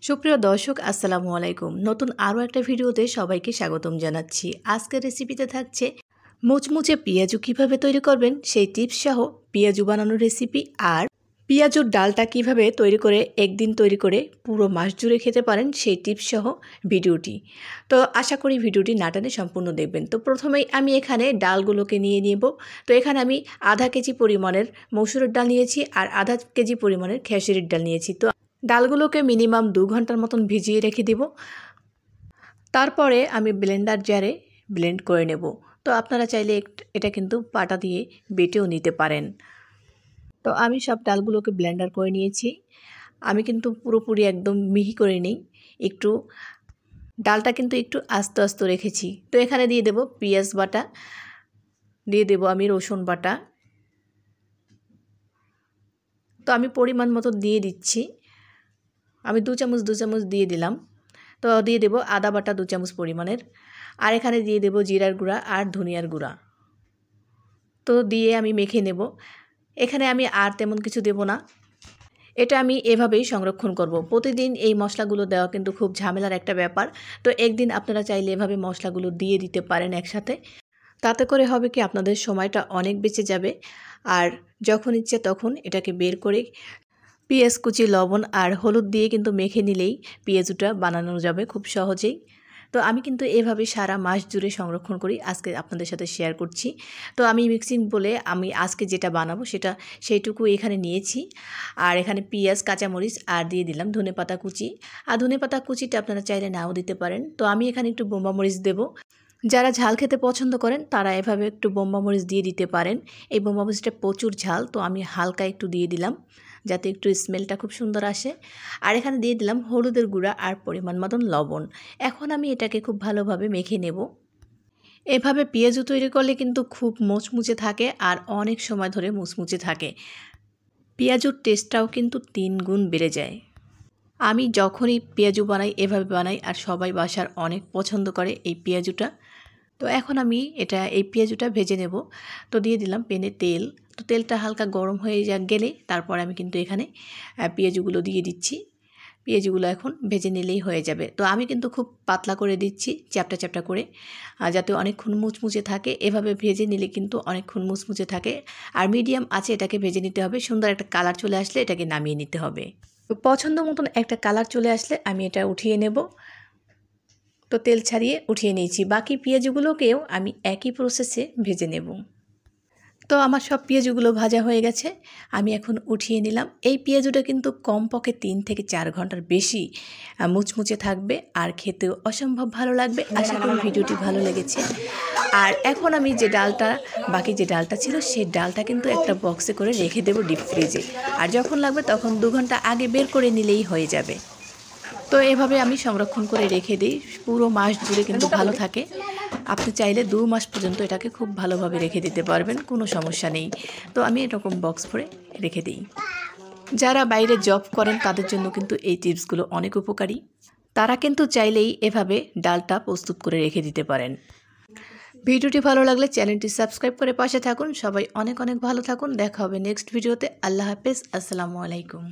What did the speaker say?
সুপ্রিয় দর্শক আসসালামু আলাইকুম। নতুন আরও একটা ভিডিওতে সবাইকে স্বাগতম জানাচ্ছি। আজকের রেসিপিতে থাকছে মুচমুচে পেঁয়াজু কিভাবে তৈরি করবেন সেই টিপস সহ পেঁয়াজু বানানোর রেসিপি, আর পেঁয়াজুর ডালটা কিভাবে তৈরি করে একদিন তৈরি করে পুরো মাস জুড়ে খেতে পারেন সেই টিপস সহ ভিডিওটি। তো আশা করি ভিডিওটি না টেনে সম্পূর্ণ দেখবেন। তো প্রথমেই আমি এখানে ডালগুলোকে নিয়ে নেব। তো এখানে আমি আধা কেজি পরিমাণের মসুরের ডাল নিয়েছি আর আধা কেজি পরিমাণের খেসারির ডাল নিয়েছি। তো ডালগুলোকে মিনিমাম 2 ঘন্টার মতন ভিজিয়ে রেখে দিব। তারপরে আমি ব্লেন্ডার জারে ব্লেন্ড করে নেব। তো আপনারা চাইলে এটা কিন্তু পাটা দিয়ে বেটেও নিতে পারেন। তো আমি সব ডালগুলোকে ব্লেন্ডার করে নিয়েছি। আমি কিন্তু পুরোপুরি একদম মিহি করে নিই, একটু ডালটা কিন্তু একটু আস্তে আস্তে রেখেছি। তো এখানে দিয়ে দেব পেঁয়াজ বাটা, দিয়ে দেব আমি রসুন বাটা। তো আমি পরিমাণ মতো দিয়ে দিচ্ছি। আমি 2 চামচ দিয়ে দিলাম। তো দিয়ে দেব আদা বাটা 2 চামচ পরিমাণের, আর এখানে দিয়ে দেব জিরার গুঁড়া আর ধনিয়ার গুঁড়া। তো দিয়ে আমি মেখে নেব। এখানে আমি আর তেমন কিছু দেব না, এটা আমি এভাবেই সংরক্ষণ করব। প্রতিদিন এই মশলাগুলো দেওয়া কিন্তু খুব ঝামেলার একটা ব্যাপার। তো একদিন আপনারা চাইলে এভাবে মশলাগুলো দিয়ে দিতে পারেন একসাথে। তাতে করে হবে কি আপনাদের সময়টা অনেক বেঁচে যাবে। আর যখন ইচ্ছে তখন এটাকে বের করে পেঁয়াজ কুচি, লবণ আর হলুদ দিয়ে কিন্তু মেখে নিলেই পেঁয়াজুটা বানানো যাবে খুব সহজেই। তো আমি কিন্তু এভাবে সারা মাস জুড়ে সংরক্ষণ করি, আজকে আপনাদের সাথে শেয়ার করছি। তো আমি মিক্সিং বলে আমি আজকে যেটা বানাবো সেইটুকু এখানে নিয়েছি। আর এখানে পেঁয়াজ, কাঁচামরিচ আর দিয়ে দিলাম ধনেপাতা কুচি। আর ধনেপাতা কুচিটা আপনারা চাইলে নাও দিতে পারেন। তো আমি এখানে একটু বোম্বা মরিচ দেবো। যারা ঝাল খেতে পছন্দ করেন তারা এভাবে একটু বোম্বা মরিচ দিয়ে দিতে পারেন। এই বোম্বা মরিচটা প্রচুর ঝাল, তো আমি হালকা একটু দিয়ে দিলাম যাতে একটু স্মেলটা খুব সুন্দর আসে। আর এখানে দিয়ে দিলাম হলুদের গুঁড়া আর পরিমাণ মতন লবণ। এখন আমি এটাকে খুব ভালোভাবে মেখে নেব। এভাবে পেঁয়াজু তৈরি করলে কিন্তু খুব মুচমুচে থাকে আর অনেক সময় ধরে মুচমুচে থাকে। পেঁয়াজুর টেস্টটাও কিন্তু 3 গুণ বেড়ে যায়। আমি যখনই পেঁয়াজু বানাই এভাবে বানাই, আর সবাই বাসার অনেক পছন্দ করে এই পেঁয়াজুটা। তো এখন আমি এই পেঁয়াজুটা ভেজে নেব। তো দিয়ে দিলাম প্যানে তেল। তো তেলটা হালকা গরম হয়ে গেলে তারপর আমি কিন্তু এখানে পেঁয়াজুগুলো দিয়ে দিচ্ছি। পেঁয়াজুগুলো এখন ভেজে নিলেই হয়ে যাবে। তো আমি কিন্তু খুব পাতলা করে দিচ্ছি, চ্যাপটা চ্যাপটা করে, যাতে অনেকক্ষণ মুচমুচে থাকে। এভাবে ভেজে নিলে কিন্তু অনেকক্ষণ মুচমুচে থাকে। আর মিডিয়াম আছে এটাকে ভেজে নিতে হবে। সুন্দর একটা কালার চলে আসলে এটাকে নামিয়ে নিতে হবে। তো পছন্দ মতন একটা কালার চলে আসলে আমি এটা উঠিয়ে নেব। তো তেল ছাড়িয়ে উঠিয়ে নিয়েছি। বাকি পেঁয়াজগুলোকেও আমি একই প্রসেসে ভেজে নেব। তো আমার সব পেঁয়াজগুলো ভাজা হয়ে গেছে, আমি এখন উঠিয়ে নিলাম। এই পেঁয়াজুটা কিন্তু কমপক্ষে 3 থেকে 4 ঘন্টার বেশি মুচমুচে থাকবে আর খেতেও অসম্ভব ভালো লাগবে। আশা করি ভিডিওটি ভালো লেগেছে। আর এখন আমি বাকি যে ডালটা ছিল সেই ডালটা কিন্তু একটা বক্সে করে রেখে দেবো ডিপ ফ্রিজে। আর যখন লাগবে তখন 2 ঘন্টা আগে বের করে নিলেই হয়ে যাবে। তো এভাবে আমি সংরক্ষণ করে রেখে দিই, পুরো মাস জুড়ে কিন্তু ভালো থাকে। আপনি চাইলে 2 মাস পর্যন্ত এটাকে খুব ভালোভাবে রেখে দিতে পারবেন, কোনো সমস্যা নেই। তো আমি এরকম বক্স ভরে রেখে দিই। যারা বাইরে জব করেন তাদের জন্য কিন্তু এই টিপসগুলো অনেক উপকারী। তারা কিন্তু চাইলেই এভাবে ডালটা প্রস্তুত করে রেখে দিতে পারেন। ভিডিওটি ভালো লাগলে চ্যানেলটি সাবস্ক্রাইব করে পাশে থাকুন। সবাই অনেক অনেক ভালো থাকুন। দেখা হবে নেক্সট ভিডিওতে। আল্লাহ হাফেজ, আসসালামু আলাইকুম।